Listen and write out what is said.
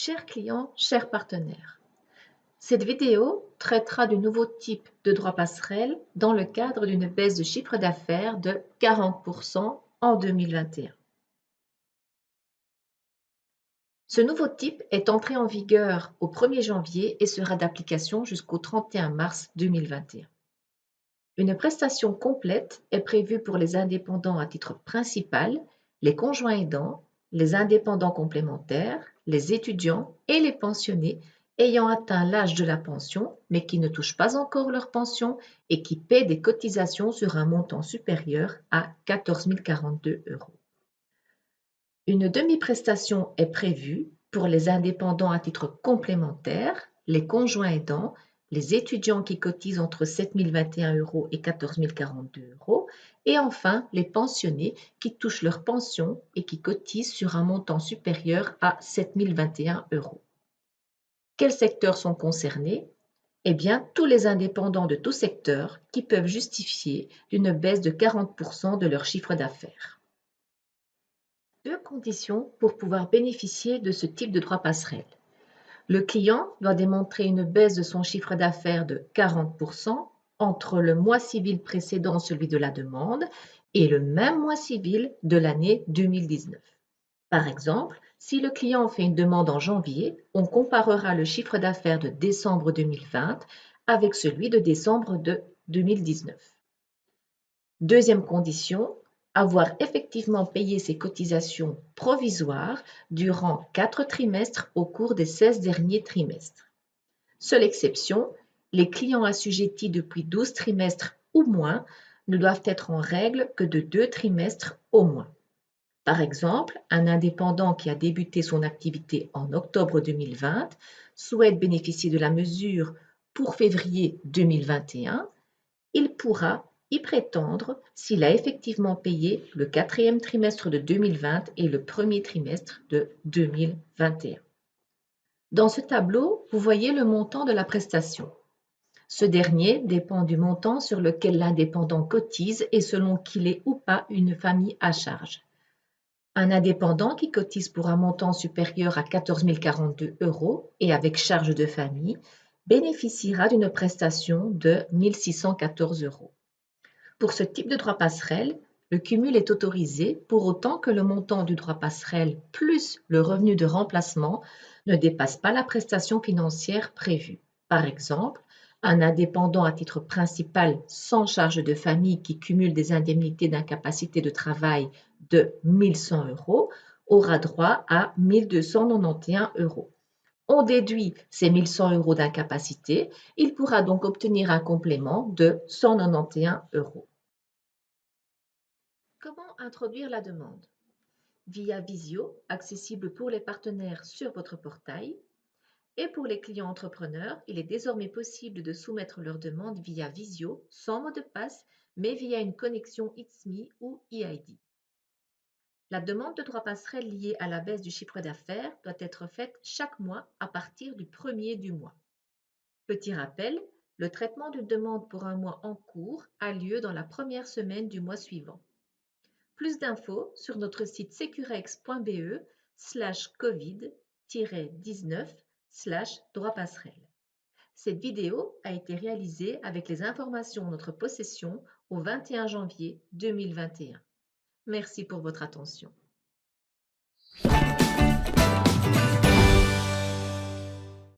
Chers clients, chers partenaires, cette vidéo traitera du nouveau type de droit passerelle dans le cadre d'une baisse de chiffre d'affaires de 40% en 2021. Ce nouveau type est entré en vigueur au 1er janvier et sera d'application jusqu'au 31 mars 2021. Une prestation complète est prévue pour les indépendants à titre principal, les conjoints aidants, les indépendants complémentaires, les étudiants et les pensionnés ayant atteint l'âge de la pension mais qui ne touchent pas encore leur pension et qui paient des cotisations sur un montant supérieur à 14 042 €. Une demi-prestation est prévue pour les indépendants à titre complémentaire, les conjoints aidants, les étudiants qui cotisent entre 7 021 € et 14 042 € et enfin les pensionnés qui touchent leur pension et qui cotisent sur un montant supérieur à 7 021 €. Quels secteurs sont concernés? Eh bien, tous les indépendants de tout secteur qui peuvent justifier d'une baisse de 40% de leur chiffre d'affaires. Deux conditions pour pouvoir bénéficier de ce type de droit passerelle. Le client doit démontrer une baisse de son chiffre d'affaires de 40% entre le mois civil précédant celui de la demande et le même mois civil de l'année 2019. Par exemple, si le client fait une demande en janvier, on comparera le chiffre d'affaires de décembre 2020 avec celui de décembre de 2019. Deuxième condition, avoir effectivement payé ses cotisations provisoires durant 4 trimestres au cours des 16 derniers trimestres. Seule exception, les clients assujettis depuis 12 trimestres ou moins ne doivent être en règle que de 2 trimestres au moins. Par exemple, un indépendant qui a débuté son activité en octobre 2020 souhaite bénéficier de la mesure pour février 2021, il pourra y prétendre s'il a effectivement payé le 4e trimestre de 2020 et le 1er trimestre de 2021. Dans ce tableau, vous voyez le montant de la prestation. Ce dernier dépend du montant sur lequel l'indépendant cotise et selon qu'il est ou pas une famille à charge. Un indépendant qui cotise pour un montant supérieur à 14 042 € et avec charge de famille bénéficiera d'une prestation de 1 614 €. Pour ce type de droit passerelle, le cumul est autorisé pour autant que le montant du droit passerelle plus le revenu de remplacement ne dépasse pas la prestation financière prévue. Par exemple, un indépendant à titre principal sans charge de famille qui cumule des indemnités d'incapacité de travail de 1 100 € aura droit à 1 291 €. On déduit ces 1 100 € d'incapacité, il pourra donc obtenir un complément de 191 €. Comment introduire la demande? Via Visio, accessible pour les partenaires sur votre portail, et pour les clients entrepreneurs, il est désormais possible de soumettre leur demande via Visio sans mot de passe, mais via une connexion ITSME ou eID. La demande de droit passerelle liée à la baisse du chiffre d'affaires doit être faite chaque mois à partir du 1er du mois. Petit rappel, le traitement d'une demande pour un mois en cours a lieu dans la première semaine du mois suivant. Plus d'infos sur notre site securex.be/covid-19/droit passerelle. Cette vidéo a été réalisée avec les informations en notre possession au 21 janvier 2021. Merci pour votre attention.